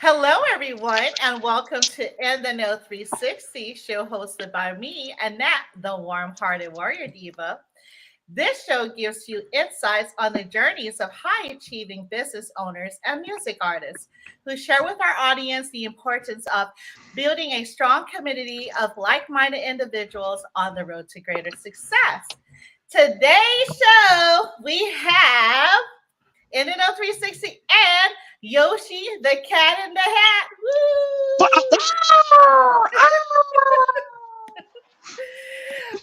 Hello, everyone, and welcome to Atlanta A3C, show hosted by me, Annette, the warm-hearted warrior diva. This show gives you insights on the journeys of high-achieving business owners and music artists who share with our audience the importance of building a strong community of like-minded individuals on the road to greater success. Today's show, we have NNO 360 and Yoshi the Cat in the Hat. Woo!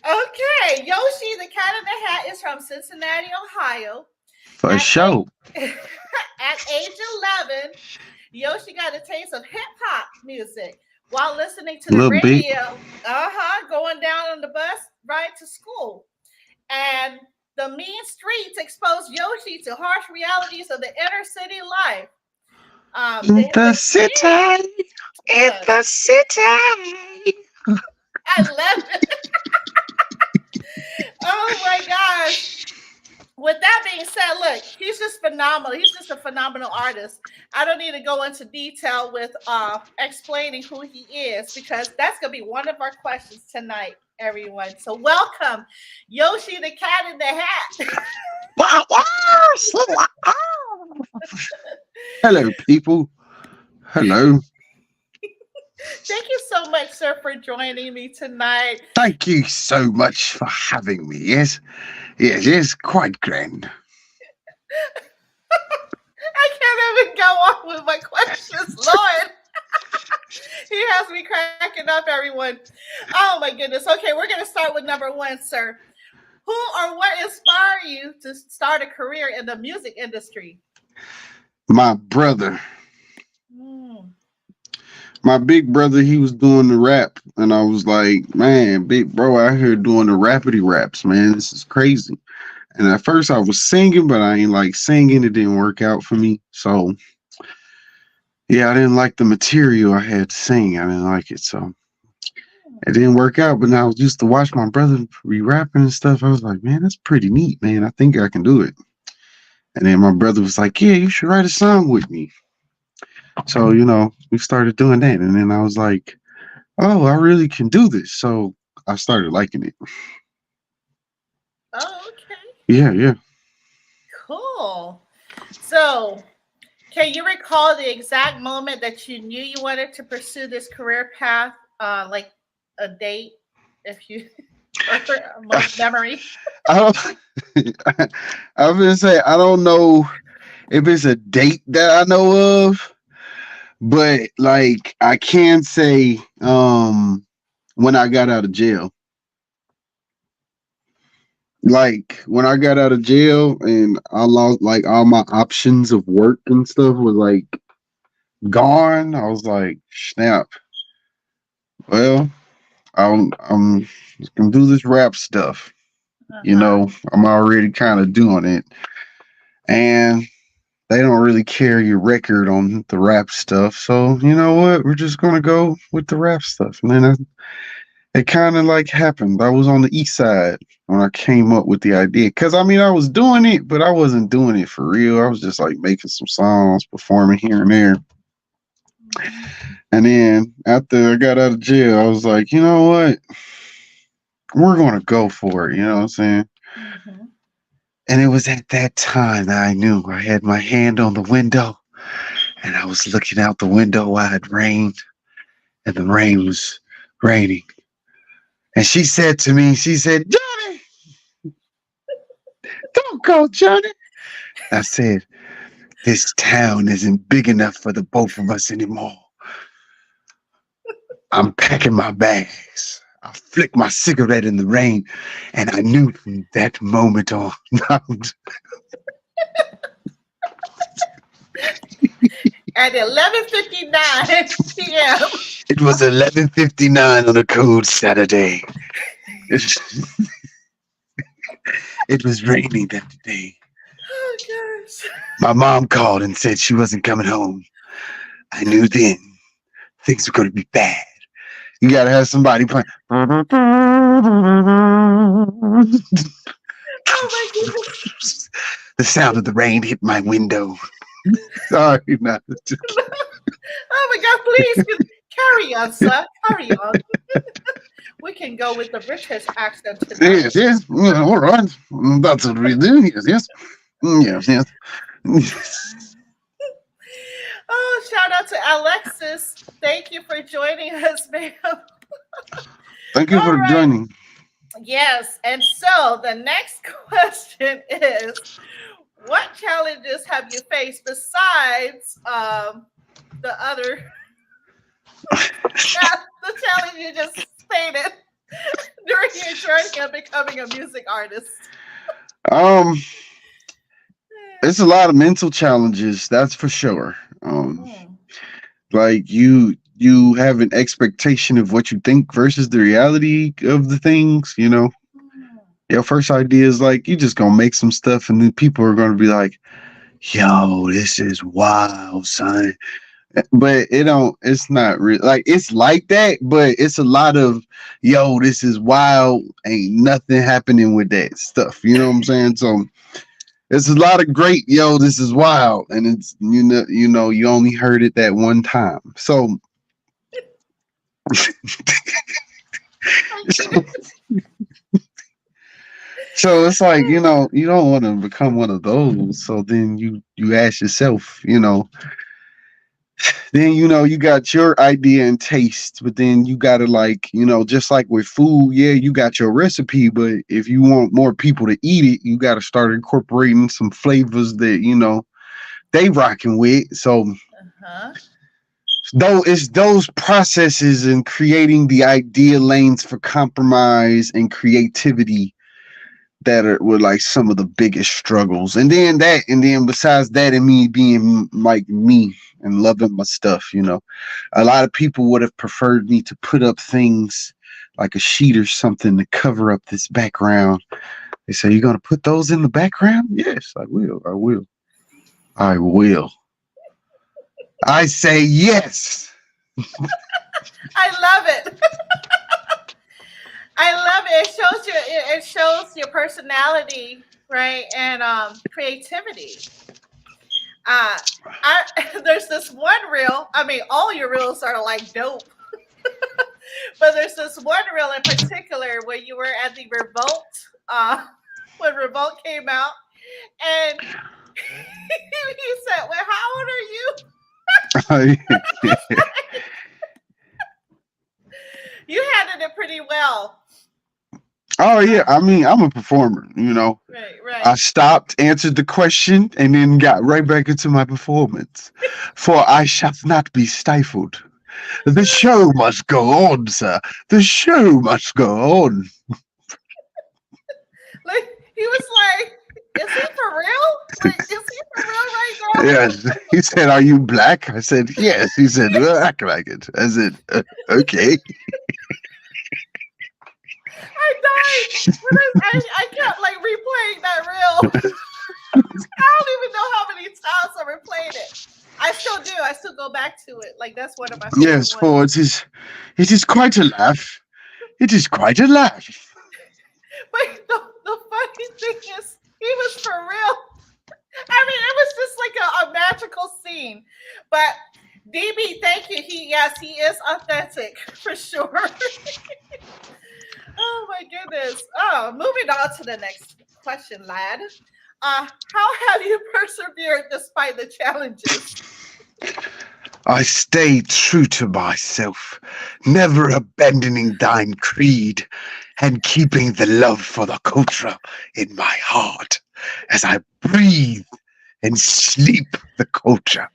Okay, Yoshi the Cat in the Hat is from Cincinnati, Ohio. For sure. At age 11, Yoshi got a taste of hip hop music while listening to the radio. Going down on the bus ride to school. And the mean streets exposed Yoshi to harsh realities of the inner city life. In the city. I love it. Oh my gosh. With that being said, look, he's just phenomenal. He's just a phenomenal artist. I don't need to go into detail with explaining who he is because that's going to be one of our questions tonight, everyone. So welcome, Yoshi the Cat in the Hat. Hello, people. Hello. Thank you so much, sir, for joining me tonight. Thank you so much for having me. Yes, quite grand. I can't even go on with my questions, Lord. He has me cracking up, everyone. Oh, my goodness. Okay, we're going to start with number one, sir. Who or what inspired you to start a career in the music industry? My brother. My big brother, he was doing the rap, and I was like, man, big bro out here doing the rapidy raps, man. This is crazy. And at first I was singing, but I ain't like singing. It didn't work out for me. So, yeah, I didn't like the material I had to sing. I didn't like it. So, it didn't work out. But now I used to watch my brother be rapping and stuff. I was like, man, that's pretty neat, man. I think I can do it. And then my brother was like, yeah, you should write a song with me. So, we started doing that. And then I was like, oh, I really can do this. So I started liking it. Oh, okay. Yeah. Cool. So, can you recall the exact moment that you knew you wanted to pursue this career path? Like a date, if you most memory? I was gonna say, I don't know if it's a date that I know of. But like I can say when I got out of jail. Like when I got out of jail and I lost like all my options of work and stuff was like gone. I was like, snap. Well, I'm just gonna do this rap stuff. I'm already kind of doing it. And they don't really carry your record on the rap stuff. So, you know what? We're just going to go with the rap stuff. And then it kind of like happened. I was on the east side when I came up with the idea. Because, I was doing it, but I wasn't doing it for real. I was just like making some songs, performing here and there. And then after I got out of jail, I was like, you know what? We're going to go for it. You know what I'm saying? Mm-hmm. And it was at that time that I knew I had my hand on the window and I was looking out the window while it rained and the rain was raining. And she said to me, Johnny, don't go, Johnny. I said, this town isn't big enough for the both of us anymore. I'm packing my bags. I flicked my cigarette in the rain, and I knew from that moment on. At 11:59 p.m. It was 11:59 on a cold Saturday. It was raining that day. Oh, gosh. My mom called and said she wasn't coming home. I knew then things were going to be bad. You gotta have somebody playing. Oh my goodness. The sound of the rain hit my window. Sorry, not. Oh my God, please carry on, sir. Carry on. We can go with the British accent tonight. Yes, yes. All right. That's what we do. Yes, yes. Yes, yes. Oh, shout out to Alexis. Thank you for joining us, ma'am. Thank you All for right. joining. Yes. And so the next question is, what challenges have you faced besides the other the challenge you just stated during your journey of becoming a music artist? Um, it's a lot of mental challenges, that's for sure. Mm. Like you have an expectation of what you think versus the reality of the things, you know. Mm. Your first idea is like you just gonna make some stuff and then people are gonna be like, yo, this is wild, son. But it's not real, like it's like that, but it's a lot of yo, this is wild, ain't nothing happening with that stuff. You know what I'm saying? So it's a lot of great, yo, this is wild, and it's you only heard it that one time. So so it's like, you don't want to become one of those. So then you ask yourself, then you got your idea and taste, but then you gotta, like, just like with food, yeah, you got your recipe, but if you want more people to eat it, you gotta start incorporating some flavors that they rocking with. So Uh-huh. though it's those processes and creating the idea lanes for compromise and creativity that were like some of the biggest struggles. And then besides that, and me being like me and loving my stuff, a lot of people would have preferred me to put up things like a sheet or something to cover up this background. They say, you're gonna put those in the background? Yes, I will. I will. I say yes. I love it. I love it. It shows your personality, right? And creativity. Uh there's this one reel. I mean, all your reels are like dope. But there's this one reel in particular where you were at the Revolt, when Revolt came out, and you said, "Well, how old are you?" You handled it pretty well. Oh yeah, I mean, I'm a performer, Right. I stopped, answered the question, and then got right back into my performance. For I shall not be stifled. The show must go on, sir. The show must go on. Like, he was like, "Is he for real? Like, is he for real right now?" Yes. He said, "Are you black?" I said, "Yes." He said, "Well, act like it." I said, "Okay." I died. I kept like replaying that reel. I don't even know how many times I replayed it. I still do. I still go back to it. Like, that's one of my favorite Yes, ones. for it is quite a laugh. It is quite a laugh. But the funny thing is, he was for real. I mean, it was just like a magical scene. But DB, thank you. He is authentic for sure. Oh my goodness. Oh, moving on to the next question, lad. How have you persevered despite the challenges? I stay true to myself, never abandoning thine creed, and keeping the love for the culture in my heart as I breathe and sleep the culture.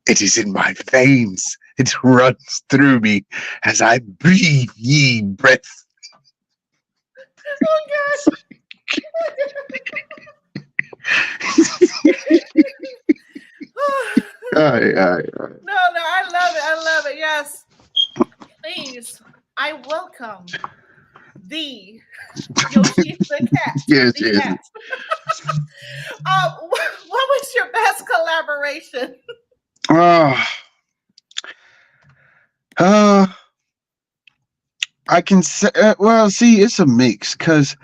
It is in my veins. It runs through me as I breathe ye breath. Oh gosh. Aye. No, I love it. I love it. Yes. Please, I welcome the Yoshi the cat. Yes, The yes. cat. What was your best collaboration? Uh, I can say, well, see, it's a mix because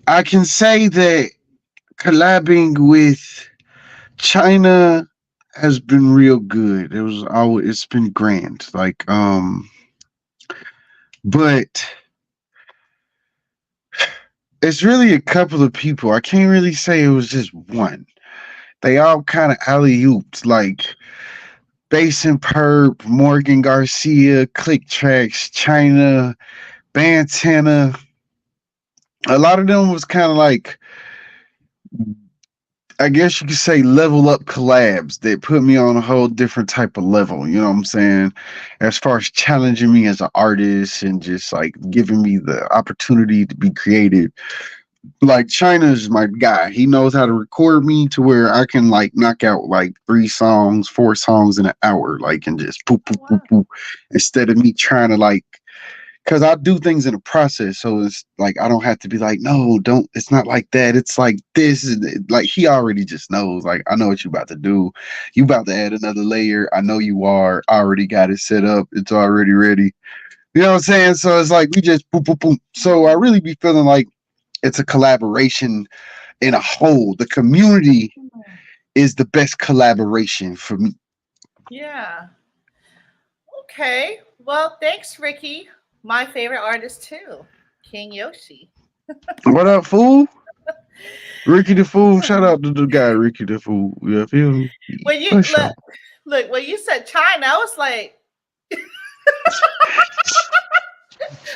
I can say that collabing with China has been real good. It was always it's been grand. But it's really a couple of people. I can't really say it was just one. They all kind of alley oops, like Bass and Perp, Morgan Garcia, Click Tracks, China, Bantana. A lot of them was kind of like, I guess you could say, level up collabs that put me on a whole different type of level. You know what I'm saying? As far as challenging me as an artist and just like giving me the opportunity to be creative. Like China's my guy. He knows how to record me to where I can like knock out like 3 songs, 4 songs in an hour, like and just poop, poop, poop, Wow. poop. Instead of me trying to like, because I do things in a process, so it's like I don't have to be like, no, don't. It's not like that. It's like this. Like he already just knows. Like I know what you about to do. You about to add another layer. I know you are. I already got it set up. It's already ready. You know what I'm saying? So it's like we just boop boop boop. So I really be feeling like it's a collaboration in a whole. The community is the best collaboration for me. Yeah. Okay. Well, thanks, Ricky. My favorite artist too, King Yoshi. What up, fool? Ricky the Fool. Shout out to the guy, Ricky the Fool. You feel me? When you For sure. look when you said China, I was like,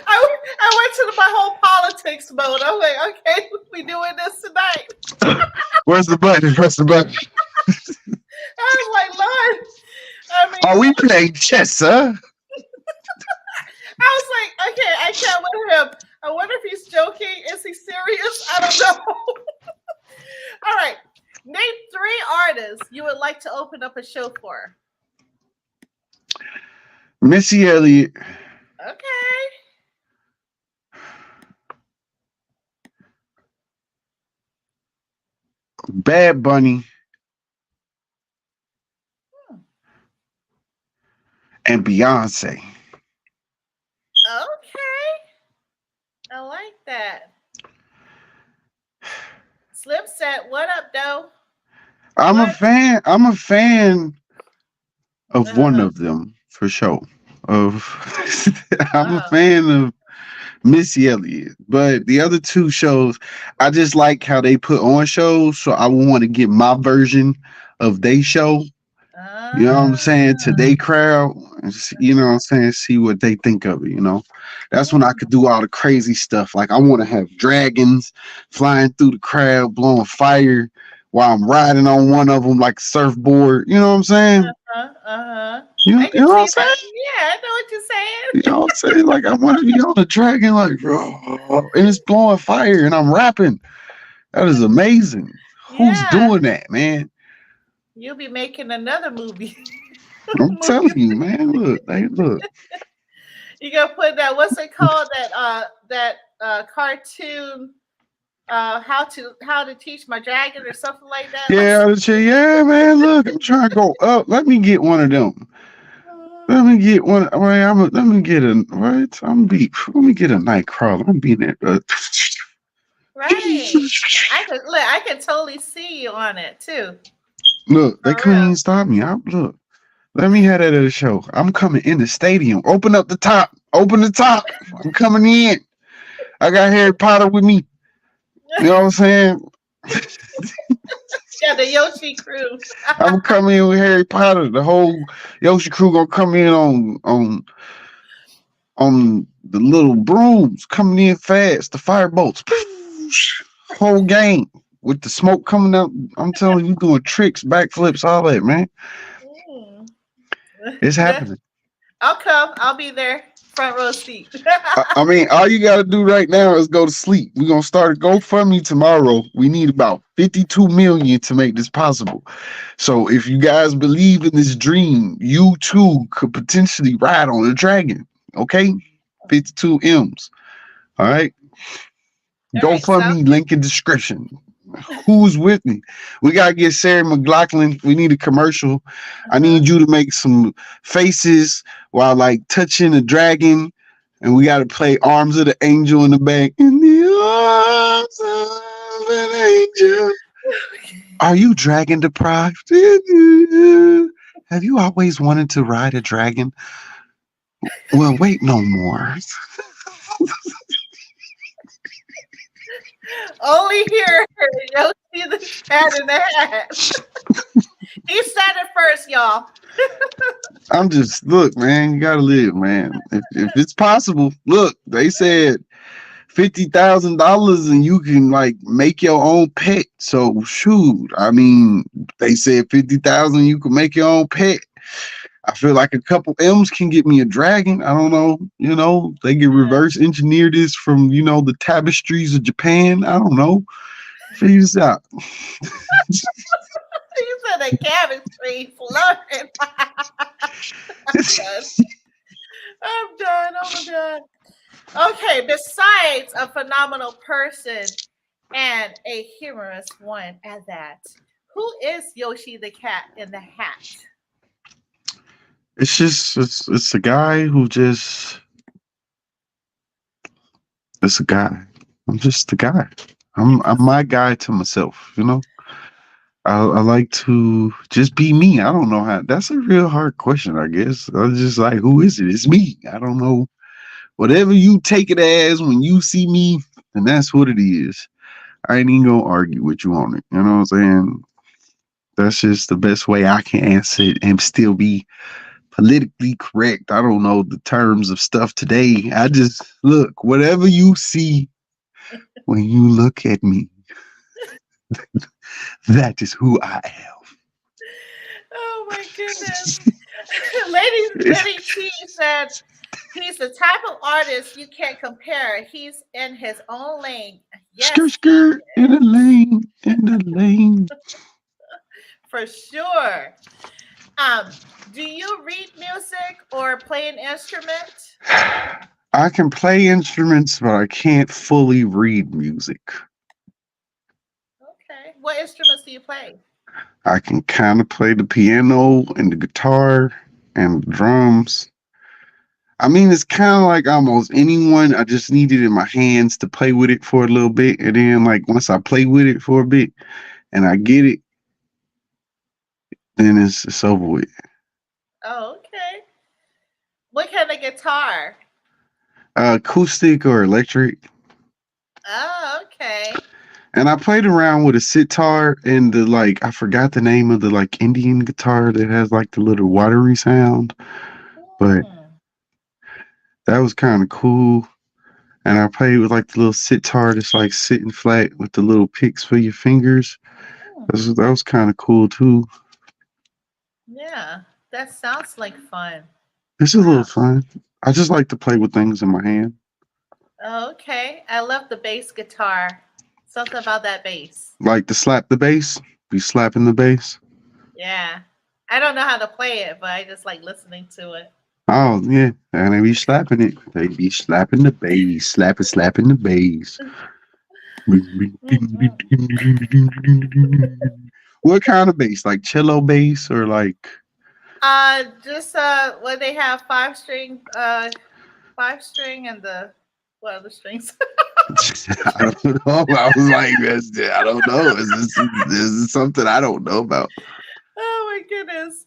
I went to my whole politics mode. I'm like, okay, we doing this tonight. Where's the button? Press the button. I was like, Lord. I Are mean, we playing chess, sir? I was like, okay, I can't with him. I wonder if he's joking. Is he serious? I don't know. All right. Name 3 artists you would like to open up a show for. Missy Elliott, Okay. Bad Bunny, Hmm. and Beyonce. Okay. I like that. Slim said, what up, though? I'm a What? fan. I'm a fan of one Uh-huh. of them for sure. Of I'm a Wow. fan of Missy Elliott, but the other 2 shows, I just like how they put on shows. So I want to get my version of they show. You know what I'm Ah. saying? To they crowd, and you know what I'm saying? See what they think of it. You know, that's when I Mm. could do all the crazy stuff. Like I want to have dragons flying through the crowd, blowing fire while I'm riding on one of them like a surfboard. You know what I'm saying? Uh-huh. Uh-huh. You I you can know what I'm see saying? that. Yeah, I know what you're You saying. know what I'm saying? Like I want to be on the dragon, like and it's blowing fire, and I'm rapping. That is amazing. Who's Yeah. doing that, man? You'll be making another movie. I'm Movie. telling you, man. Look, they look. You gotta put that. What's it called? That cartoon. How to teach my dragon or something like that. Like, Yeah, yeah, man. Look, I'm trying to go up. Let me get one of them. Let me get one. Right, let me get a right. Let me get a night crawler. I'm being there. right. I can totally see you on it too. Look, they For couldn't real. even stop me. Look. Let me have that at a show. I'm coming in the stadium. Open up the top. Open the top. I'm coming in. I got Harry Potter with me. You know what I'm saying? Yeah, the Yoshi crew. I'm coming in with Harry Potter. The whole Yoshi crew gonna come in on the little brooms coming in fast. The fireboats. Whole game with the smoke coming out. I'm telling you, doing tricks, backflips, all that, man. Mm. It's happening. I'll come. I'll be there. Front row seat. I mean, all you got to do right now is go to sleep. We're going to start a GoFundMe tomorrow. We need about 52 million to make this possible. So if you guys believe in this dream, you too could potentially ride on a dragon. Okay? 52 M's. All right? All right. So GoFundMe link in description. Who's with me? We got to get Sarah McLaughlin. We need a commercial. I uh-huh. need you to make some faces while like touching a dragon. And we got to play Arms of the Angel in the back. In the arms of an angel. Are you dragon deprived? Have you always wanted to ride a dragon? Well, wait no more. Only here, Yoshi the cat in the hat. He said it first, y'all. I'm just look, man. You gotta live, man. If it's possible, look. They said $50,000 and you can like make your own pet. So shoot, I mean, they said 50,000 you can make your own pet. I feel like a couple M's can get me a dragon. I don't know. They can reverse engineer this from the tapestries of Japan. I don't know. Figure this out. He said a cabbage tree flirting. I'm done. I'm done. Okay, besides a phenomenal person and a humorous one at that, who is Yoshi the cat in the hat? It's a guy who just it's a guy. I'm just a guy. I'm my guy to myself. I like to just be me. I don't know how. That's a real hard question, I guess. I'm just like, who is it? It's me. I don't know. Whatever you take it as when you see me, then that's what it is. I ain't even gonna argue with you on it. You know what I'm saying? That's just the best way I can answer it and still be politically correct. I don't know the terms of stuff today. I just look, whatever you see when you look at me, that is who I am. Oh my goodness. Lady T said he's the type of artist you can't compare. He's in his own lane. Yes. Skirt in the lane. For sure. Do you read music or play an instrument? I can play instruments, but I can't fully read music. Okay. What instruments do you play? I can kind of play the piano and the guitar and the drums. I mean, it's kind of like almost anyone. I just need it in my hands to play with it for a little bit. And then, like, once I play with it for a bit and I get it, then it's over with. Oh, okay. What kind of guitar? Acoustic or electric. Oh, okay. And I played around with a sitar and I forgot the name of the Indian guitar that has the little watery sound, but that was kind of cool. And I played with the little sitar that's sitting flat with the little picks for your fingers. That was kind of cool too. Yeah, that sounds like fun. It's a little fun. I just like to play with things in my hand. Oh, okay. I love the bass guitar. Something about that bass. Like to slap the bass? Be slapping the bass? Yeah. I don't know how to play it, but I just like listening to it. Oh, yeah. And they be slapping it. They be slapping the bass. Slapping the bass. What kind of bass? Like cello bass or like? Just when they have five string and what other strings? I don't know. I was like, I don't know. Is this something I don't know about? Oh my goodness.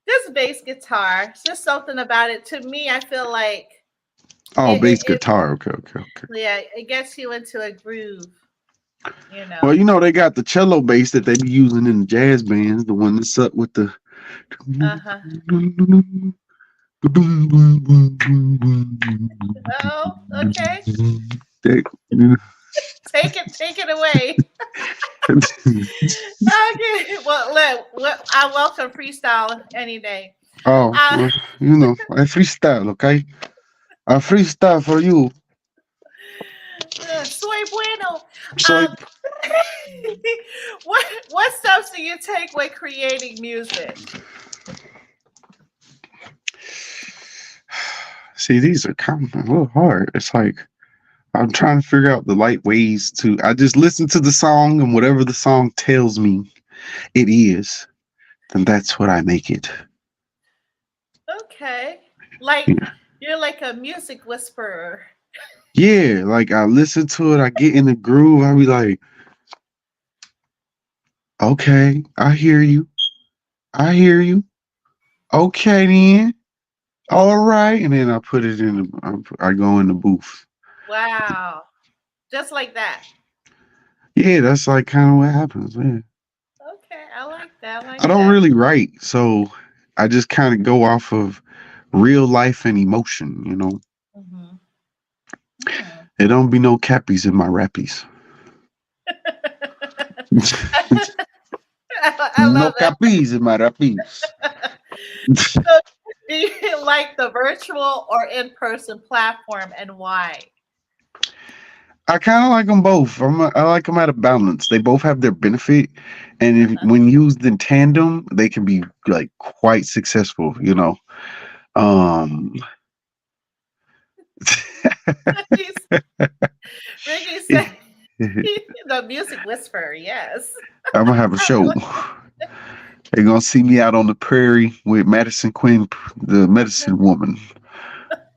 This bass guitar, just something about it. To me, I feel like bass guitar. Okay. Yeah, it gets you into a groove. Well, they got the cello bass that they be using in the jazz bands, the one that's up with the Oh, okay. Take it away. Okay. Well, I welcome freestyle any day. I freestyle, okay? I freestyle for you. Soy Bueno. What steps do you take when creating music? See, these are kind of a little hard. It's like I'm trying to figure out the light ways to. I just listen to the song, and whatever the song tells me it is, then that's what I make it. Okay. You're like a music whisperer. Yeah, I listen to it, I get in the groove, I be like, Okay, I hear you. I hear you. Okay, then. All right, and then I put it in. I go in the booth. Wow. Just like that. Yeah, that's like kind of what happens. Yeah. Okay, I like that. I I like don't that. really write, so I just kind of go off of real life and emotion. Hmm. Hmm. There don't be no cappies in my rappies. I No love that. cappies in my rappies. So, do you like the virtual or in-person platform, and why? I kind of like them both. I like them at a balance. They both have their benefit, and when used in tandem, they can be like quite successful. Um, Ricky's, Ricky said the music whisperer. Yes. I'm gonna have a show. They're gonna see me out on the prairie with Madison Quinn, the medicine woman.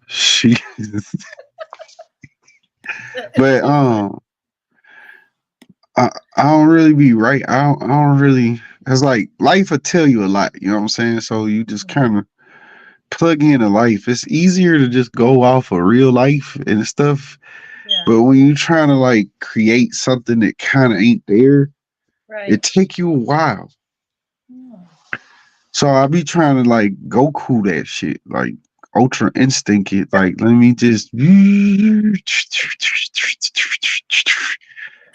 She, but She's I don't really be right. I don't really. It's like life will tell you a lot. You know what I'm saying? So you just like, kind of plug into life. It's easier to just go off of real life and stuff. yeah, But when you're trying to like create something that kind of ain't there, it right. take you a while. Hmm. So I'll be trying to like Goku that shit, like Ultra Instinct it. Like let me just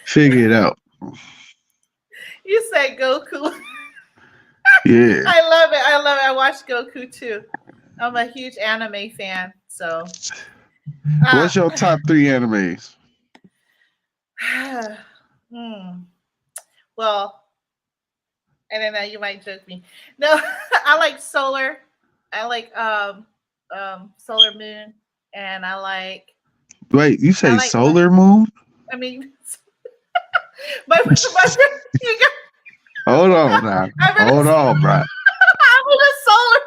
figure it out. You said Goku. Yeah. I love it. I love it. I watched Goku too. I'm a huge anime fan. So, uh, What's your top three animes? hmm. Well, I don't know. You might joke me. No, I like Solar. I like Solar Moon, and Wait, you I say like my. Solar Moon? I mean, my you got. Hold on now. I'm in a, Hold on, bro. I'm in a solar.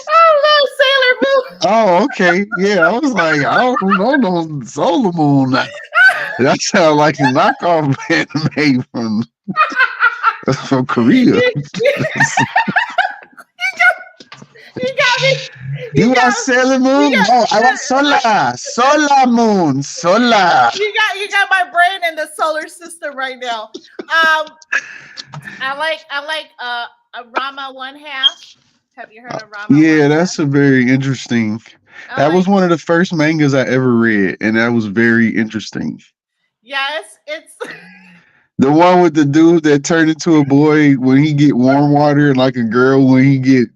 I love Sailor Moon. Oh, okay. Yeah, I was like, I don't know no Solar Moon. That sounds like a knockoff anime from Korea. you, you, you got me. You You are got Sailor you Moon? got No, I want Solar. Solar Moon. Solar. you got my brain in the solar system right now. I like a Rama one half. Have you heard of Rama one Yeah, half? that's a very interesting. I That was like one of the first mangas I ever read, and that was very interesting. yes, it's The one with the dude that turned into a boy when he get warm water, and like a girl when he get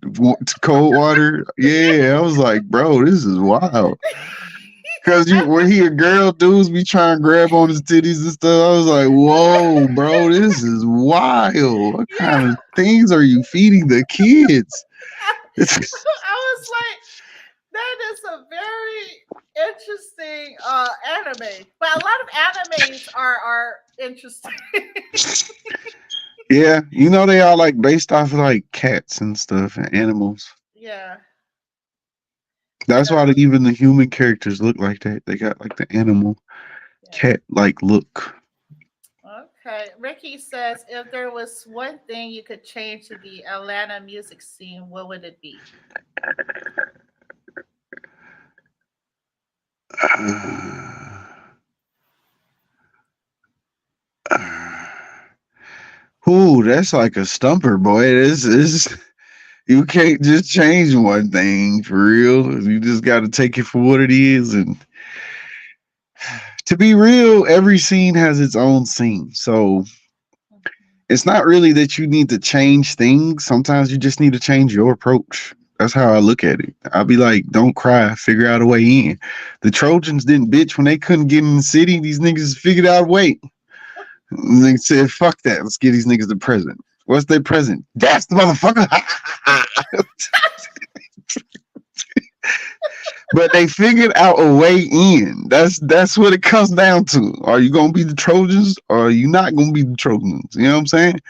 cold water. Yeah, I was like, bro, this is wild. Cause when he a girl, dudes be trying to grab on his titties and stuff. I was like, whoa, bro, this is wild. What kind yeah. of things are you feeding the kids? It's, I was like, that is a very interesting anime. But a lot of animes are interesting. yeah, they all like based off of like cats and stuff and animals. Yeah. That's why So even the human characters look like that. They got like the animal yeah. cat like look. Okay. Ricky says if there was one thing you could change to the Atlanta music scene, what would it be? Ooh, that's like a stumper, boy. This is you can't just change one thing for real. You just got to take it for what it is. And to be real, every scene has its own scene. So it's not really that you need to change things. Sometimes you just need to change your approach. That's how I look at it. I'll be like, don't cry, figure out a way in. The Trojans didn't bitch when they couldn't get in the city. These niggas figured out a way. They said, fuck that. Let's give these niggas the present. What's their present? That's the motherfucker. But they figured out a way in. That's what it comes down to. Are you gonna be the Trojans or are you not gonna be the Trojans? You know what I'm saying?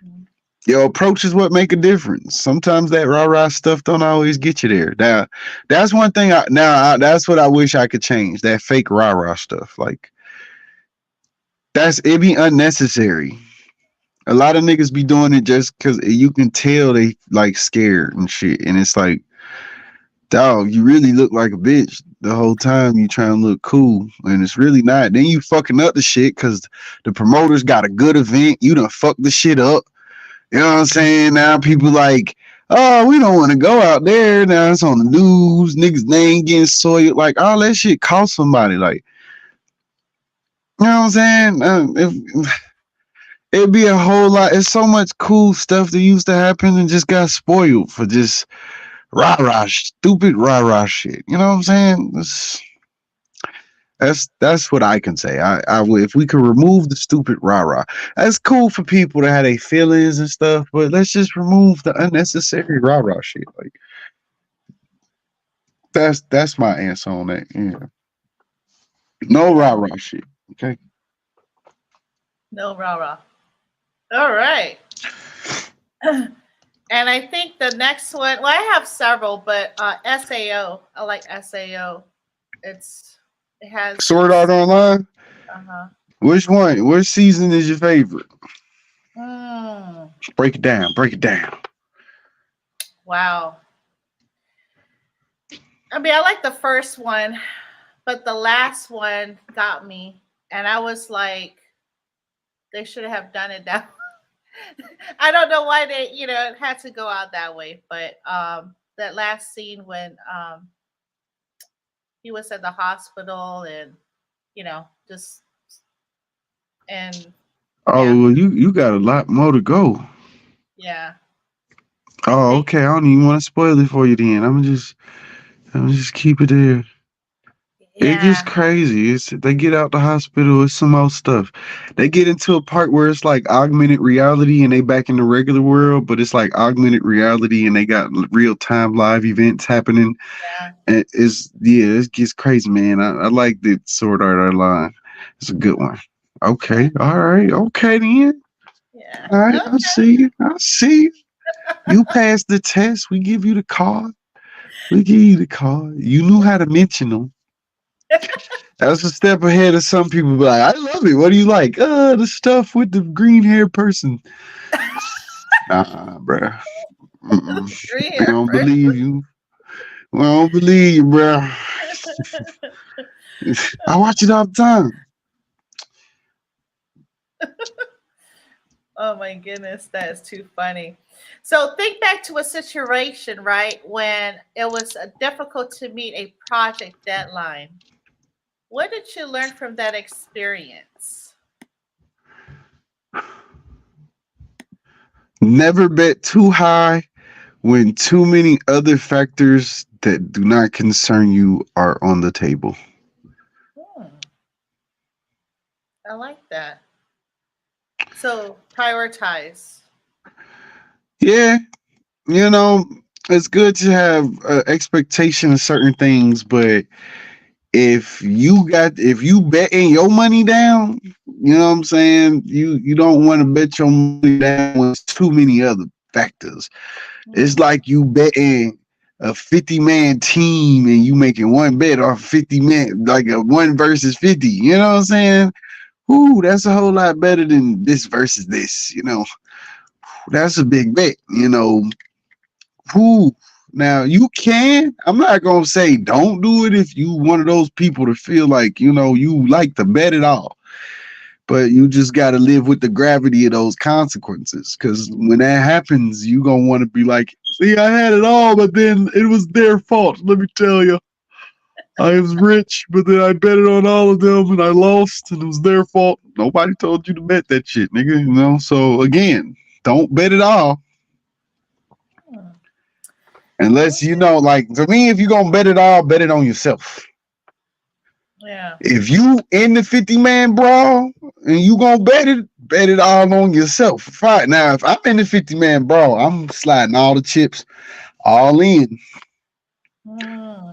Mhm. Your approach is what make a difference. Sometimes that rah-rah stuff don't always get you there. Now, that's one thing. That's what I wish I could change. That fake rah-rah stuff. Like it'd be unnecessary. A lot of niggas be doing it just because you can tell they like scared and shit, and it's like, dog, you really look like a bitch the whole time you trying to look cool, and it's really not. Then you fucking up the shit because the promoters got a good event. You done fucked the shit up. You know what I'm saying? Now people like, oh, we don't want to go out there. Now it's on the news. Niggas name getting soiled. Like all that shit cost somebody. Like, you know what I'm saying? It'd be a whole lot. It's so much cool stuff that used to happen and just got spoiled for just rah rah, stupid rah rah shit. You know what I'm saying? That's what I can say. I would, if we could remove the stupid rah rah. That's cool for people to have their feelings and stuff, but let's just remove the unnecessary rah rah shit. Like that's my answer on that. Yeah, no rah rah shit. Okay. No rah rah. All right. And I think the next one, well, I have several, but SAO. I like SAO. It has Sword Art Online. uh-huh. Which one? Which season is your favorite? Mm, Break it down. Break it down. wow. I mean, I like the first one, but the last one got me. And I was like, they should have done it that I don't know why they, it had to go out that way. But that last scene when he was at the hospital and, just, and yeah, Oh, well, you got a lot more to go. yeah. Oh, They, okay. I don't even want to spoil it for you then. I'm just keep it there. It gets yeah, crazy. It's they get out the hospital. It's some more stuff. They get into a part where it's like augmented reality, and they back in the regular world, but it's like augmented reality, and they got real time live events happening. yeah, And it gets crazy, man. I like the Sword Art Online. It's a good one. yeah, Okay, all right, okay then. yeah. All right, I Okay. see you. I see you. You passed the test. We give you the card. We give you the card. You knew how to mention them. That's a step ahead of some people. Be like, I love it. What do you like? The stuff with the green hair person. Nah, bruh. Green We hair don't first. believe you. We don't believe you, bruh. I watch it all the time. Oh my goodness, that is too funny. So think back to a situation, right, when it was difficult to meet a project deadline. What did you learn from that experience? Never bet too high when too many other factors that do not concern you are on the table. Hmm, I like that. So prioritize. Yeah, you know, it's good to have expectation of certain things, but if you betting your money down, you know what I'm saying? You don't want to bet your money down with too many other factors. It's Hmm, like you betting a 50-man team and you making one bet off 50 men, like a one versus 50. You know what I'm saying? Ooh, that's a whole lot better than this versus this. That's a big bet. Ooh. Now you can. I'm not gonna say don't do it if you one of those people to feel like you like to bet it all, but you just got to live with the gravity of those consequences. Because when that happens, you gonna want to be like, see, I had it all, but then it was their fault. Let me tell you, I was rich, but then I bet it on all of them, and I lost, and it was their fault. Nobody told you to bet that shit, nigga. So again, don't bet it all. hmm. Unless like to me, if you're gonna bet it all, bet it on yourself. Yeah. If you in the 50-man brawl and you gonna bet it all on yourself. Fine. Now, if I'm in the 50-man brawl, I'm sliding all the chips all in. Hmm.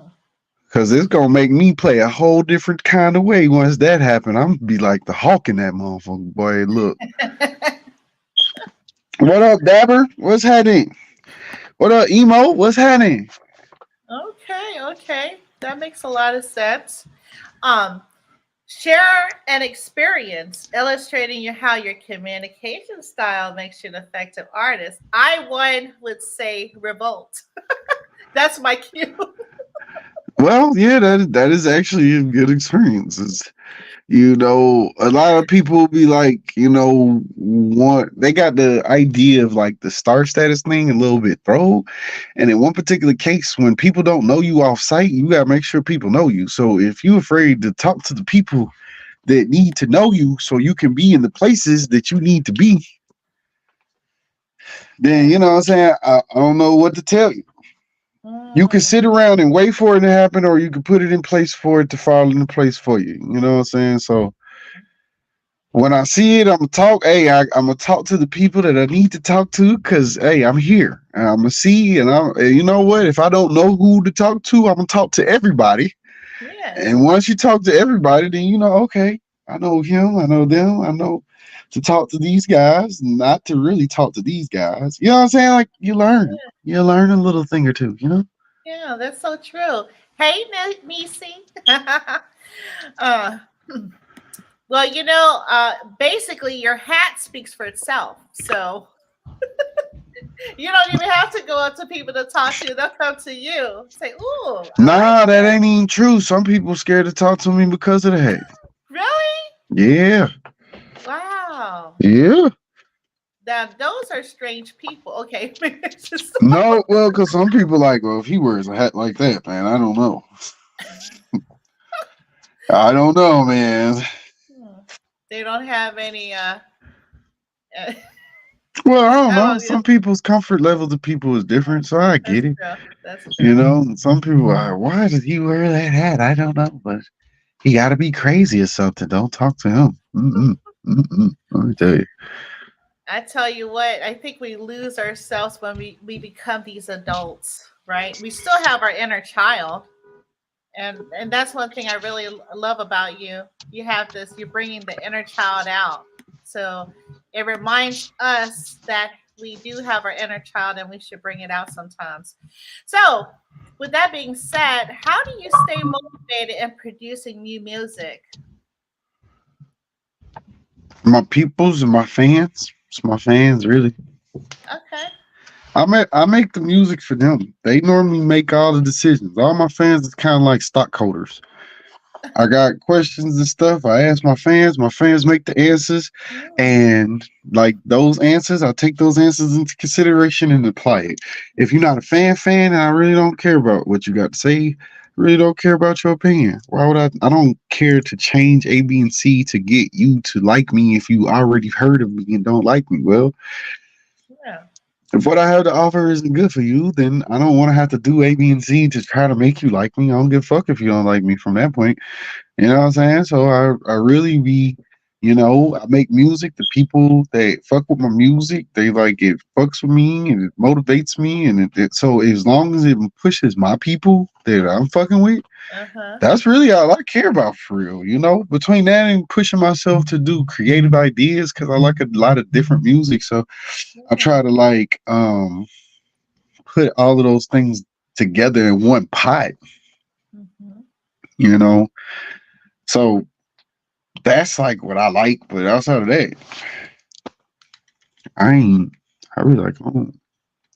Cause it's gonna make me play a whole different kind of way once that happens. I'm gonna be like the Hawk in that motherfucker, boy. Look. What up, Dabber? What's happening? What up, Emo? What's happening? Okay, okay. That makes a lot of sense. Um, Share an experience illustrating how your communication style makes you an effective artist. I one would say revolt. That's my cue. Well, yeah, that is actually a good experience. A lot of people be like, want they got the idea of like the star status thing a little bit thrown. And in one particular case, when people don't know you off site, you gotta make sure people know you. So if you're afraid to talk to the people that need to know you so you can be in the places that you need to be, then you know what I'm saying, I don't know what to tell you. You can sit Mm, around and wait for it to happen, or you can put it in place for it to fall into place for you. You know what I'm saying? So when I see it, I'm gonna talk. Hey, I'm gonna talk to the people that I need to talk to because hey, I'm here. And I'm gonna see, and you know what? If I don't know who to talk to, I'm gonna talk to everybody. yes. And once you talk to everybody, then you know, okay, I know him, I know them, I know to talk to these guys, not to really talk to these guys. You know what I'm saying? Like you learn a little thing or two. You know. Yeah, that's so true. Hey, Nisi. uh, well, basically, your hat speaks for itself. So you don't even have to go up to people to talk to you. They'll come to you. Say, "Ooh, I like Nah, that that." ain't even true. Some people scared to talk to me because of that. Really? Yeah, Wow. yeah. Now those are strange people. Okay, it's just No, well, because some people like, well, if he wears a hat like that, man, I don't know. I don't know, man. hmm, they don't have any. Uh, Well, I don't I know. don't. Some people's comfort level to people is different, so I That's get it. true. That's You true. know, some people are, why does he wear that hat? I don't know, but he got to be crazy or something. Don't talk to him. Mm-mm, mm-mm. Let me tell you. I tell you what, I think we lose ourselves when we become these adults, right? We still have our inner child, and that's one thing I really love about you. You have this. You're bringing the inner child out, so it reminds us that we do have our inner child, and we should bring it out sometimes. So, with that being said, how do you stay motivated in producing new music? My peoples and my fans, it's my fans, really. Okay. I make the music for them. They normally make all the decisions. All my fans is kind of like stockholders. I got questions and stuff. I ask my fans. My fans make the answers, Mm, and like those answers, I take those answers into consideration and apply it. If you're not a fan, and I really don't care about what you got to say. Really don't care about your opinion. Why would I? I don't care to change A, B, and C to get you to like me if you already heard of me and don't like me. Well, yeah. if what I have to offer isn't good for you, then I don't want to have to do A, B, and C to try to make you like me. I don't give a fuck if you don't like me from that point. You know what I'm saying? So I really be, I make music. The people that fuck with my music, they like it fucks with me and it motivates me. And so as long as it pushes my people that I'm fucking with, Uh huh. that's really all I care about for real. Between that and pushing myself to do creative ideas, because I like a lot of different music. So I Yeah. try to like put all of those things together in one pot, Mhm. you know. So that's like what I like, but outside of that, I ain't. I really like.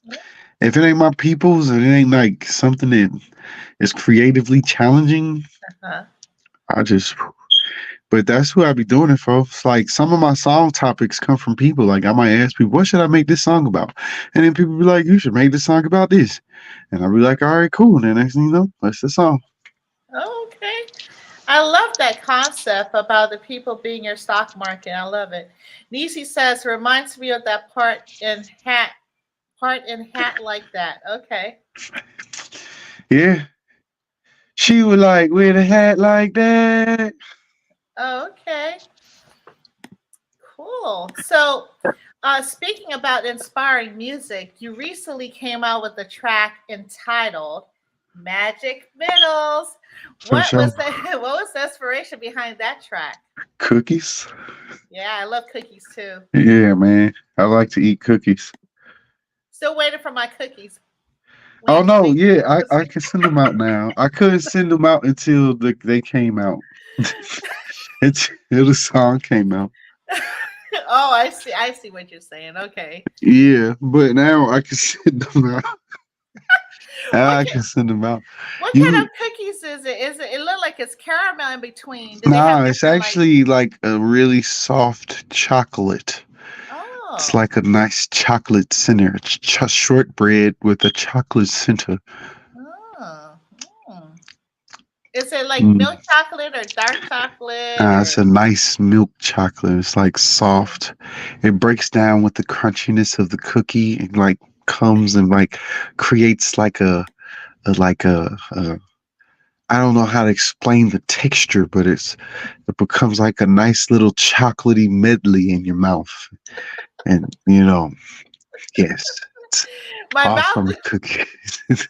Yeah. If it ain't my people's and it ain't like something that is creatively challenging, Uh-huh. I just. But that's who I be doing it for. It's like some of my song topics come from people. Like I might ask people, "What should I make this song about?" And then people be like, "You should make this song about this." And I'll be like, "All right, cool." And then next thing you know, that's the song. Okay. I love that concept about the people being your stock market. I love it. Nisi says reminds me of that part in hat like that. Okay. Yeah, she was like with a hat like that. Oh, okay. Cool. So, speaking about inspiring music, you recently came out with a track entitled "Magic Middles." For What sure. was the what was the inspiration behind that track? Cookies. Yeah, I love cookies too. Yeah, man. I like to eat cookies. Still waiting for my cookies. Oh no, When you yeah, send I me. can send them out now. I couldn't send them out until they came out. Until the song came out. Oh, I see. I see what you're saying. Okay. Yeah, but now I can send them out. Now What I ki- can send them out. what kind You of cookies is it? Is it? It look like it's caramel in between. Do they have Nah, it's different like? actually like a really soft chocolate. It's Oh. like a nice chocolate center. It's shortbread with a chocolate center. Oh. Mm. Is it like Mm. milk chocolate or dark chocolate It's or? a nice milk chocolate. It's like soft. It breaks down with the crunchiness of the cookie and like comes and like creates like a I don't know how to explain the texture, but it becomes like a nice little chocolatey medley in your mouth. And yes, it's My all mouth, from the cookie.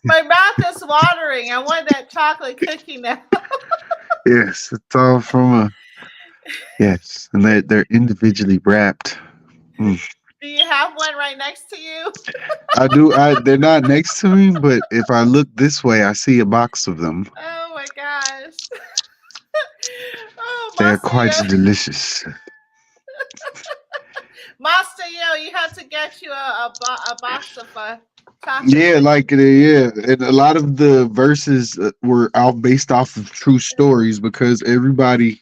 my mouth is watering. I want that chocolate cookie now. Yes, it's all from a yes, and they're individually wrapped. Mm. Do you have one right next to you? I do. They're not next to me, but if I look this way, I see a box of them. Oh my gosh. Oh, They're quite Master, delicious. Master, you have to get you a box of chocolate Yeah, cookies. like yeah, and a lot of the verses were out based off of true stories because everybody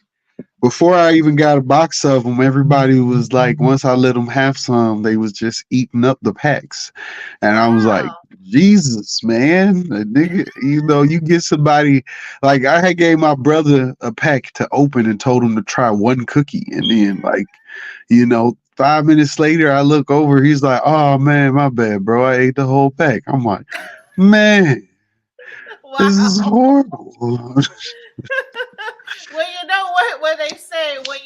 before I even got a box of them, everybody was like, once I let them have some, they was just eating up the packs, and I was like, Wow. Jesus, man, a nigga, you get somebody like I had gave my brother a pack to open and told him to try one cookie, and then 5 minutes later, I look over, he's like, oh man, my bad, bro, I ate the whole pack. I'm like, man, this is Wow. horrible. Well, you know what they say when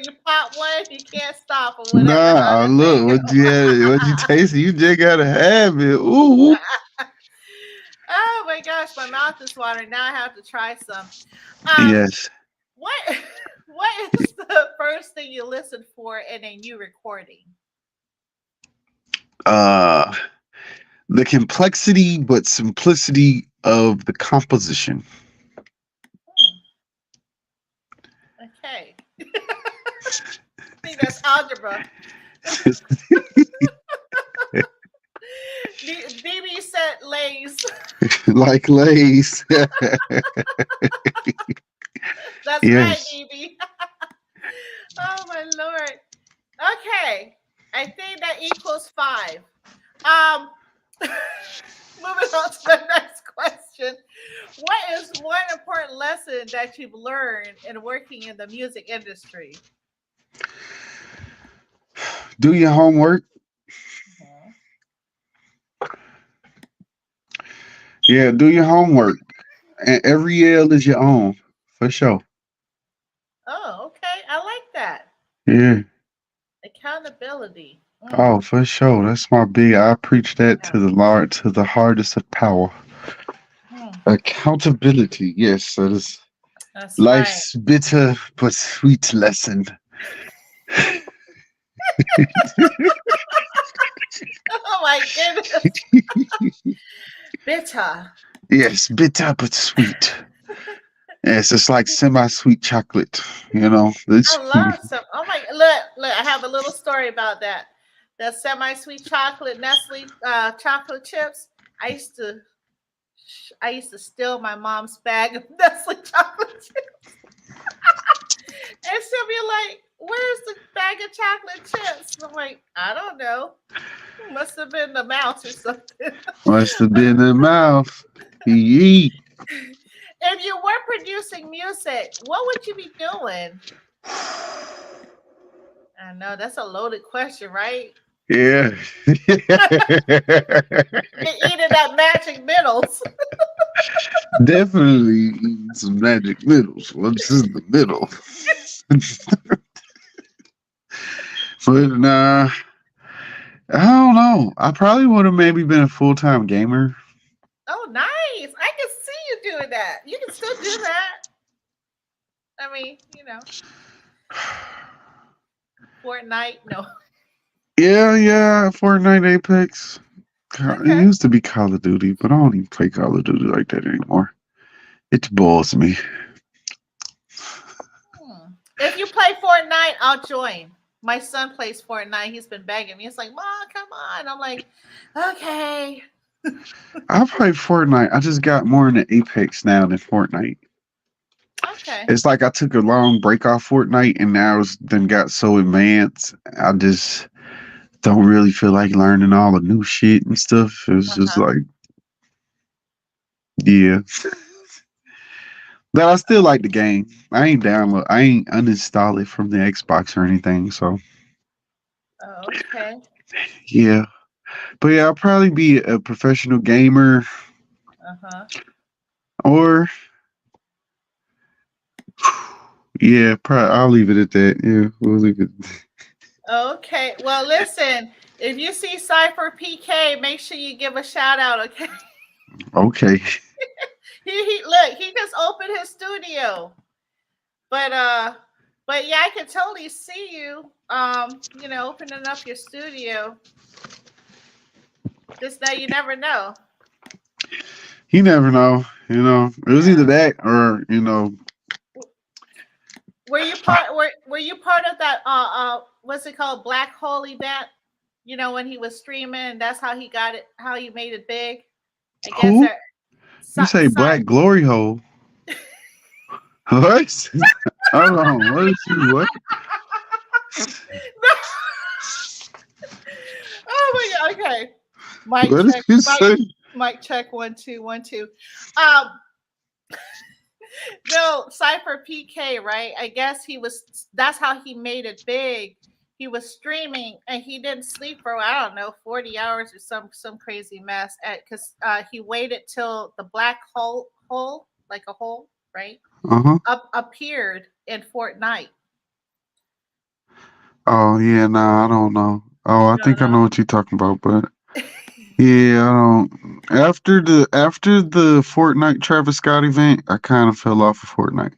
you pop one, you can't stop or whatever. How Nah, they say. look what you taste. You just gotta have it. Ooh, Oh my gosh, my mouth is watering. Now I have to try some. Um, yes. what what is the first thing you listen for in a new recording? Uh, the complexity but simplicity of the composition. Hmm, okay, I think that's algebra. DB said Lays. Like Lay's. That's right, Yes. DB. Oh my lord. Okay, I think that equals 5. Um, moving on to the next question. What is one important lesson that you've learned in working in the music industry? Do your homework. Mhm. Yeah, do your homework. And every L is your own, for sure. Oh, okay. I like that. Yeah. Accountability. Oh, for sure. That's my big. I preach that Yeah. to the Lord, to the hardest of power. Mm, Accountability. Yes, that is that's right. life's bitter but sweet lesson. Oh my goodness. Bitter. Yes, bitter but sweet. Yes, it's like semi-sweet chocolate. I It's love some. Oh my! Look! I have a little story about that. The semi-sweet chocolate Nestle chocolate chips. I used to, I used to steal my mom's bag of Nestle chocolate chips, and she'll be like, "Where's the bag of chocolate chips?" I'm like, "I don't know. Must have been the mouse or something." must have been the mouth. He eat. If you were producing music, what would you be doing? I know that's a loaded question, right? Yeah. You're eating that magic middles. Definitely eating some magic middles. What's in the middle? But nah, I don't know. I probably would have maybe been a full-time gamer. Oh, nice. I can see you doing that. You can still do that. I mean, Fortnite. No. Yeah, Fortnite Apex. It Okay. used to be Call of Duty, but I don't even play Call of Duty like that anymore. It bores me. Hmm. Fortnite, I'll join. My son plays Fortnite. He's been begging me. He's like, Mom, come on. I'm like, okay. I play Fortnite. I just got more into Apex now than Fortnite. Okay. It's like I took a long break off Fortnite, and now it's then got so advanced. I just don't really feel like learning all the new shit and stuff. It's just Uh-huh. like, yeah. But I still like the game. I ain't uninstall it from the Xbox or anything. So Okay. yeah. But yeah, I'll probably be a professional gamer, Uh-huh. or yeah, probably I'll leave it at that. Yeah, we'll leave it. Okay. Well, listen, if you see Cypher PK, make sure you give a shout out, okay? Okay. He look, he just opened his studio. But yeah, I can totally see you opening up your studio. Just now you never know. You never know. It was either Yeah. that or Were you part of that what's it called, Black Hole event? You know, when he was streaming and that's how he got it, how he made it big. I guess who? that You say Black Glory Hole? What? Hold on. What is you? What? Oh my god, okay. Mic What did check, you mic say? mic check, 1 2 1 2. Um no, Cypher PK, right? I guess that's how he made it big. He was streaming and he didn't sleep for, I don't know, 40 hours or some crazy mess, because he waited till the black hole, like a hole, right? Uh huh. Appeared in Fortnite. Oh yeah, nah, I don't know. Oh, I You don't think I know know? what you're talking about, but yeah, I don't. After the Fortnite Travis Scott event, I kind of fell off of Fortnite.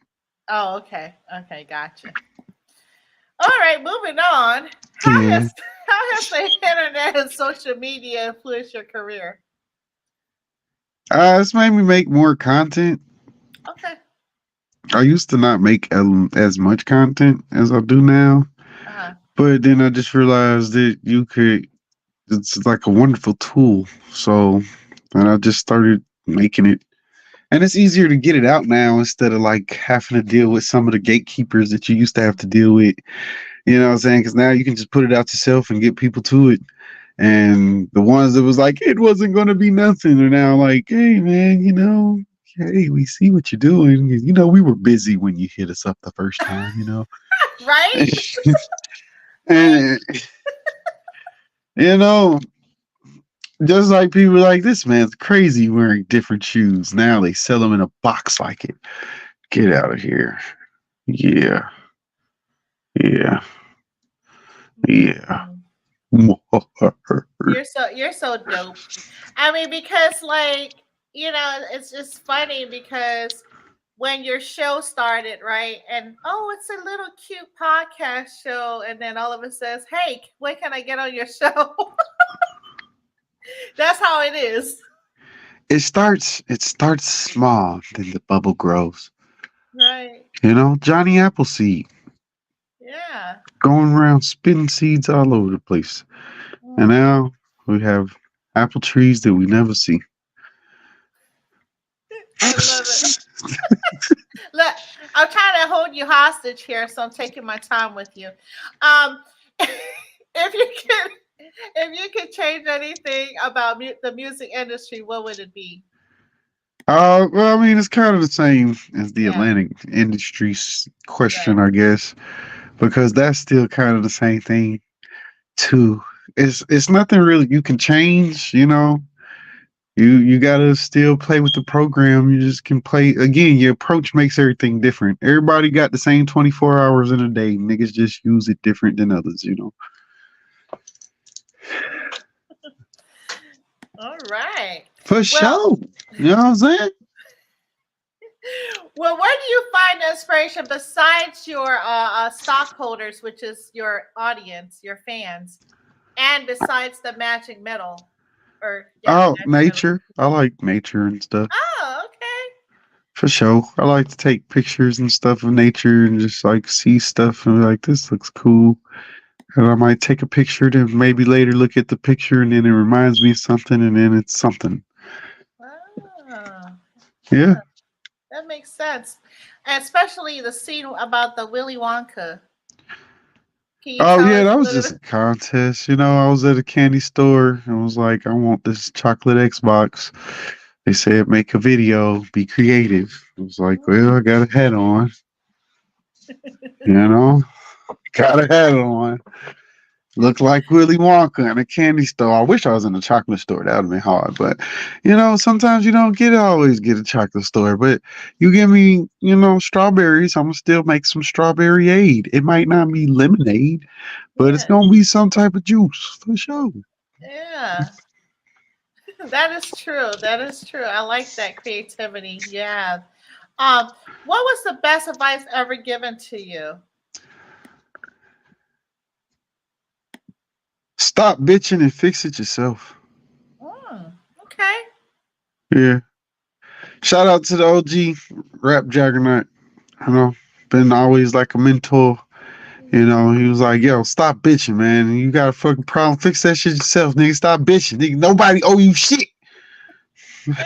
Oh, okay. Okay, gotcha. All right, moving on. How Yeah, has how has the internet and social media influenced your career? it's made me make more content. Okay. I used to not make as much content as I do now, Uh-huh. but then I just realized that you could. It's like a wonderful tool. So, and I just started making it. And it's easier to get it out now instead of like having to deal with some of the gatekeepers that you used to have to deal with. You know what I'm saying? Because now you can just put it out yourself and get people to it. And the ones that was like, it wasn't going to be nothing are now like, hey, man, hey, we see what you're doing. We were busy when you hit us up the first time, Right? Right? and, you know, just like people like this man's crazy wearing different shoes. Now they sell them in a box like it. Get out of here. Yeah. Yeah. Yeah. Mhm. You're so dope. I mean, because like, it's just funny because when your show started, right? And oh, it's a little cute podcast show, and then all of it says, "Hey, when can I get on your show?" That's how it is. It starts small, then the bubble grows. Right. Johnny Appleseed Yeah. going around spitting seeds all over the place. And Mhm. now we have apple trees that we never see. I love it. Look, I'm trying to hold you hostage here, so I'm taking my time with you. Um, if you could, if you could change anything about the music industry, what would it be? Well, I mean, it's kind of the same as the Yeah, Atlantic industry's question, right. I guess, because that's still kind of the same thing too. It's nothing really you can change. You gotta still play with the program. You just can play again. Your approach makes everything different. Everybody got the same 24 hours in a day. Niggas just use it different than others. All right. For Well, sure. You know what I'm saying? well, where do you find inspiration besides your stockholders, which is your audience, your fans, and besides the magic middle, or yeah, Oh, magic middle? nature. I like nature and stuff. Oh, okay. For sure. I like to take pictures and stuff of nature and just like see stuff and be like, this looks cool. And I might take a picture, then maybe later look at the picture and then it reminds me of something and then it's something. Ah, Yeah. that makes sense. And especially the scene about the Willy Wonka. Can you Oh tell yeah, us that a was little just bit? a contest. I was at a candy store and was like, I want this chocolate Xbox. They said make a video, be creative. I was like, well, I got a hat on, you know, got a hat on. Looked like Willy Wonka in a candy store. I wish I was in a chocolate store. That would have been hard. But sometimes you don't always get a chocolate store. But you give me, strawberries, I'm gonna still make some strawberry aid. It might not be lemonade, but it's Yeah, gonna be some type of juice for sure. yeah. That is true. That is true. I like that creativity. Yeah. Um, what was the best advice ever given to you? Stop bitching and fix it yourself. Mm, okay. Yeah. Shout out to the OG rap juggernaut. You know, been always like a mentor. He was like, yo, stop bitching, man. You got a fucking problem. Fix that shit yourself, nigga. Stop bitching. Nigga, nobody owe you shit. Yeah.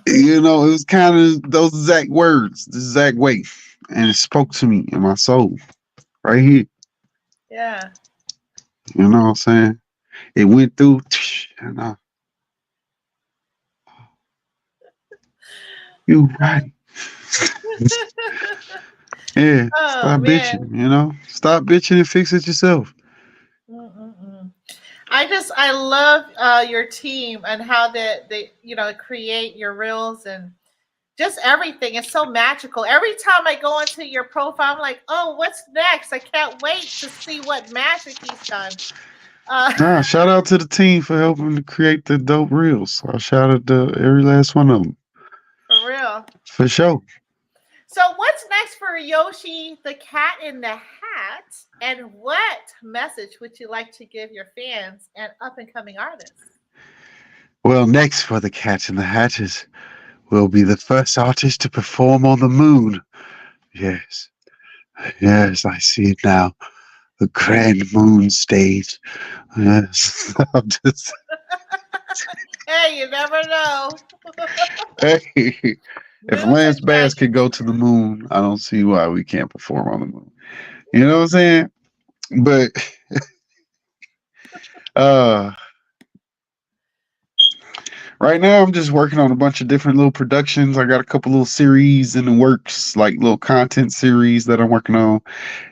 It was kind of those exact words, the exact way. And it spoke to me in my soul right here. Yeah. You know what I'm saying? It went through, and you right. Yeah, Oh stop man. bitching. Stop bitching and fix it yourself. Mm-mm-mm. I love your team and how they create your reels and just everything. It's so magical. Every time I go into your profile, I'm like, oh, what's next? I can't wait to see what magic he's done. Uh, Nah, shout out to the team for helping to create the dope reels. I shouted to every last one of them. for real. For sure. So, what's next for Yoshi the Cat in the Hat? And what message would you like to give your fans and up and coming artists? Well, next for the Cat in the Hatches will be the first artist to perform on the moon. Yes, yes, I see it now. The grand moon stage. Yes, I'm just, Hey, you never know. hey, if Moon Lance and Bass magic. could go to the moon, I don't see why we can't perform on the moon. You know what I'm saying? But uh right now I'm just working on a bunch of different little productions. I got a couple little series in the works, like little content series that I'm working on.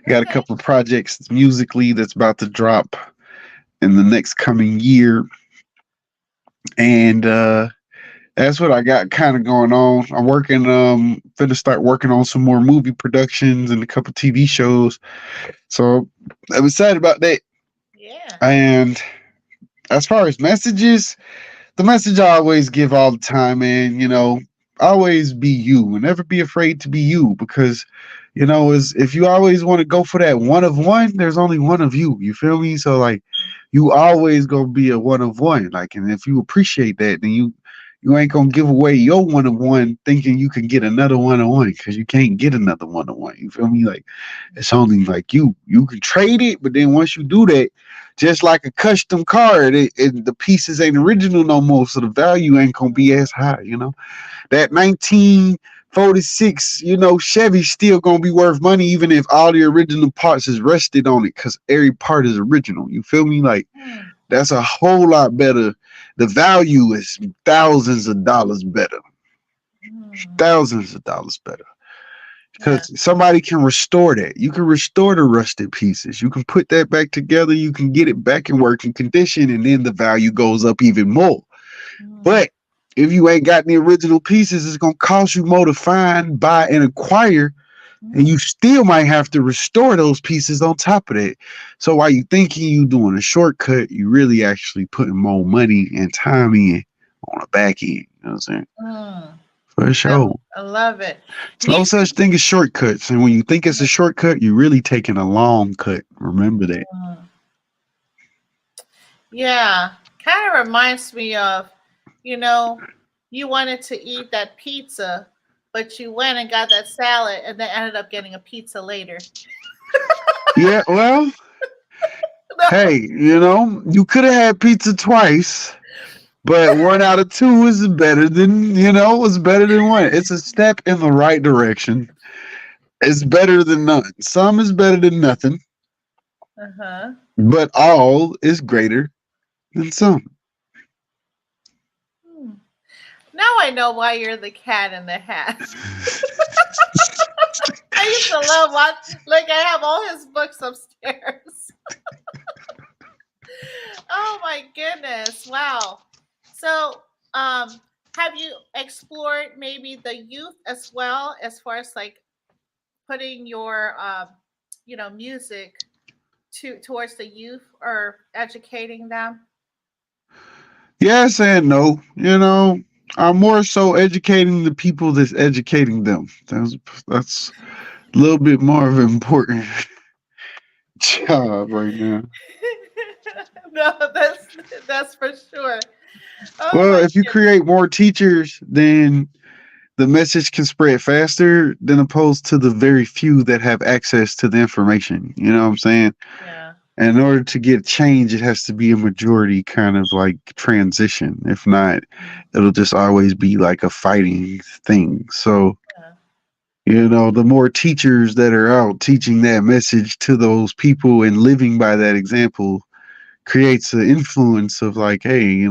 I got a Okay. couple of projects musically that's about to drop in the next coming year. And that's what I got kind of going on. I'm working finna start working on some more movie productions and a couple TV shows. So I'm excited about that. Yeah. And as far as messages, the message I always give all the time, man, always be you and never be afraid to be you because, is if you always want to go for that one of one, there's only one of you. You feel me? So like you always gonna be a one of one. Like, and if you appreciate that, then you ain't gonna give away your one of one thinking you can get another one of one because you can't get another one of one. You feel me? Like it's only like you can trade it, but then once you do that, just like a custom card, the pieces ain't original no more, so the value ain't gonna be as high. That 1946, Chevy still gonna be worth money even if all the original parts is rusted on it, cause every part is original. You feel me? Like Hmm. that's a whole lot better. The value is thousands of dollars better. Hmm. Thousands of dollars better. Yeah. Because somebody can restore that. You can restore the rusted pieces. You can put that back together. You can get it back in working condition, and then the value goes up even more. Hmm. But if you ain't got the original pieces, it's gonna cost you more to find, buy, and acquire, and Hmm. you still might have to restore those pieces on top of that. So while you thinking you doing a shortcut, you really actually putting more money and time in on the back end. You know what I'm saying? Hmm. For I, sure. I love it. It's no Music. such thing as shortcuts. And when you think it's a shortcut, you're really taking a long cut. Remember that. Hmm. Yeah. Kind of reminds me of, you know, you wanted to eat that pizza, but you went and got that salad and then ended up getting a pizza later. Yeah, well, hey, you could have had pizza twice, but one out of two is better than, was better than one. It's a step in the right direction. It's better than none. Some is better than nothing, Uh-huh. but all is greater than some. Hmm. Now I know why you're the cat in the hat. I used to love watch. Like I have all his books upstairs. Oh my goodness! Wow. So, have you explored maybe the youth as well, as far as like putting your, music towards the youth or educating them? Yes and no. I'm more so educating the people that's educating them. That's a little bit more of an important job right now. No, that's for sure. Oh Well, my if you goodness. create more teachers, then the message can spread faster than opposed to the very few that have access to the information. You know what I'm saying? Yeah. And in order to get change, it has to be a majority kind of like transition. If not, Mhm. it'll just always be like a fighting thing. So, Yeah. the more teachers that are out teaching that message to those people and living by that example creates an influence of like, hey,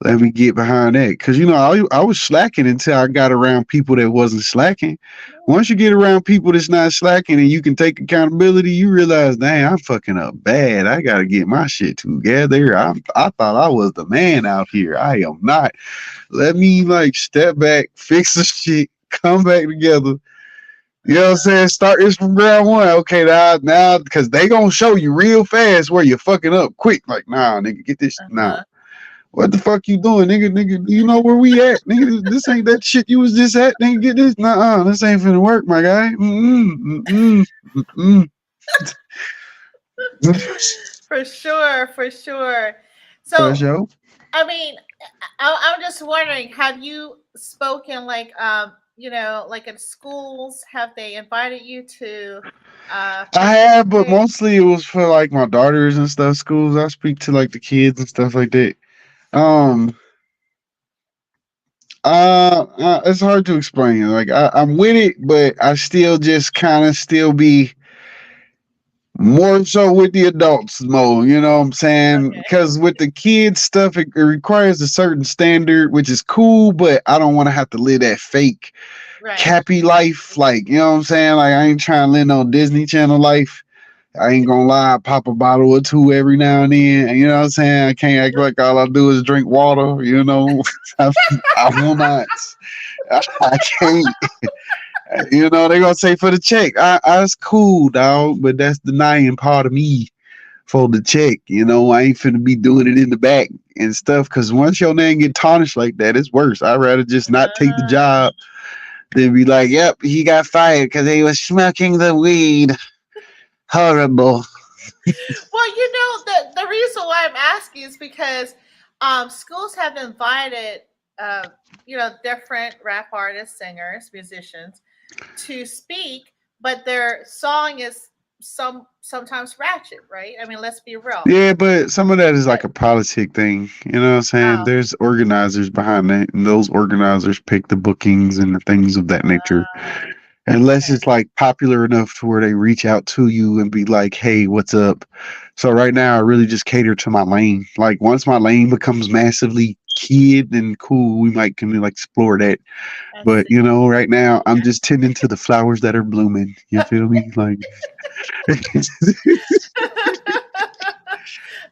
let me get behind that. Because, I was slacking until I got around people that wasn't slacking. Once you get around people that's not slacking and you can take accountability, you realize, dang, I'm fucking up bad. I got to get my shit together. I thought I was the man out here. I am not. Let me like step back, fix the shit, come back together. You know what I'm saying? Start this from ground one. Okay, now, because they gonna show you real fast where you're fucking up quick. Like, nah, nigga, get this. Nah, Uh-huh. what the fuck you doing, nigga? Nigga, you know where we at? Nigga, this ain't that shit you was just at. Nigga, get this. Nah, this ain't finna work, my guy. For sure, for sure. For So, sure. I mean, I'm just wondering, have you spoken like, like in schools? Have they invited you to I have, but participate? mostly it was for like my daughters and stuff. Schools. I speak to like the kids and stuff like that. Um, it's hard to explain. Like I'm with it, but I still just kind of still be more so with the adults mode. You know what I'm saying? Okay, Because with the kids stuff, it requires a certain standard, which is cool, but I don't want to have to live that fake right. cappy life. Like, you know what I'm saying? Like, I ain't trying to live no Disney Channel life. I ain't gonna lie, I pop a bottle or two every now and then. And you know what I'm saying? I can't act like all I do is drink water, I, I will not. I can't. They're gonna say for the check. That's cool, dog, but that's denying part of me for the check. I ain't finna be doing it in the back and stuff. Cause once your name get tarnished like that, it's worse. I'd rather just not take the Uh, job than be like, yep, he got fired because he was smoking the weed. Horrible. well, the reason why I'm asking is because schools have invited uh, different rap artists, singers, musicians to speak, but their song is sometimes ratchet, right? I mean, let's be real. Yeah, but some of that is But like a politic thing. You know what I'm saying? oh, There's organizers behind it, and those organizers pick the bookings and the things of that nature. Unless okay, it's like popular enough to where they reach out to you and be like, "Hey, what's up?" So right now, I really just cater to my lane. Like once my lane becomes massively kid, then cool, we might can like explore that. I But see. right now, I'm just tending to the flowers that are blooming. You feel me? Like,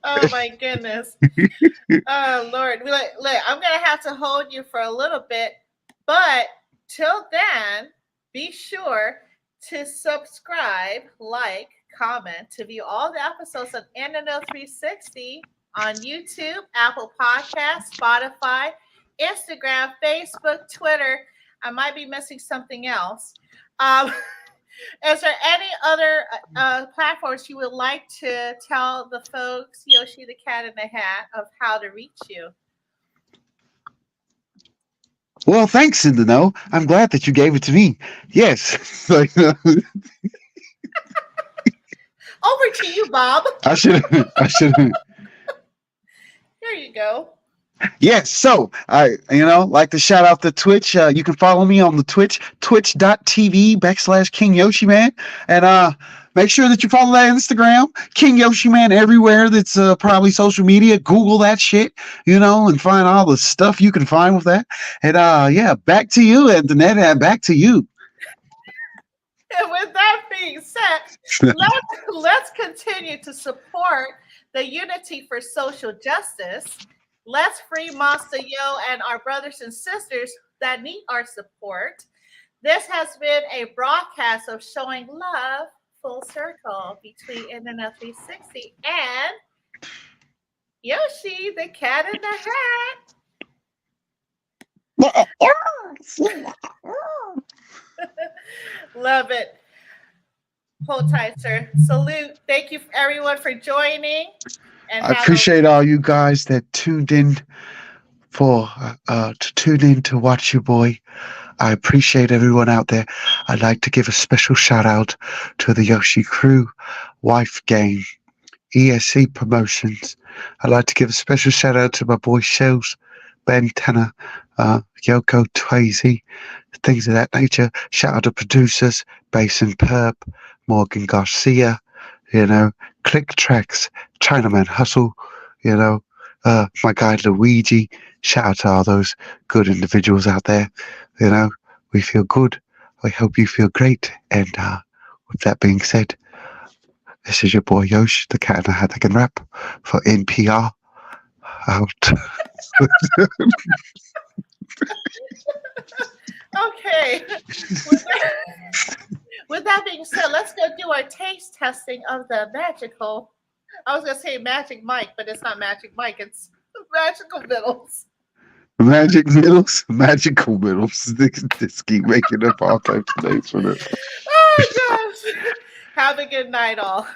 Oh my goodness. Oh Lord, look, I'm gonna have to hold you for a little bit, but till then, be sure to subscribe, like, comment to view all the episodes of NNO 360 on YouTube, Apple Podcasts, Spotify, Instagram, Facebook, Twitter. I might be missing something else. Um, is there any other platforms you would like to tell the folks, Yoshi the Cat in the Hat, of how to reach you? Well, thanks, in the know. I'm glad that you gave it to me. Yes. Like, Over to you, Bob. I should. I should. Here you go. Yes, so I, like to shout out the Twitch. You can follow me on the Twitch, twitch.tv/King Yoshi Man. And make sure that you follow that Instagram, King Yoshi Man, everywhere that's probably social media. Google that shit, and find all the stuff you can find with that. And yeah, back to you, Antoinette, and back to you. And with that being said, let's continue to support the Unity for Social Justice. Let's free Monster Yo and our brothers and sisters that need our support. This has been a broadcast of showing love full circle between Internet 360 and Yoshi, the cat in the hat. Love it. Hold tight, sir. Salute. Thank you, everyone, for joining. And I appreciate all you guys that tuned in to watch your boy. I appreciate everyone out there. I'd like to give a special shout out to the Yoshi Crew Wife Game ESC Promotions. I'd like to give a special shout out to my boy Shells, Ben Tanner, Yoko Twazy, things of that nature. Shout out to producers, Basin Perp, Morgan Garcia, Click Tracks, Chinaman Hustle, my guy Luigi. Shout out to all those good individuals out there. We feel good. I hope you feel great. And with that being said, this is your boy Yosh, the cat in the hat that can rap for NPR. Out. Okay. With that being said, let's go do our taste testing of the magical. I was going to say Magic Mike, but it's not Magic Mike. It's Magical Middles. Magical middles. This keep making up all types of names for this. Oh, gosh. Have a good night, all.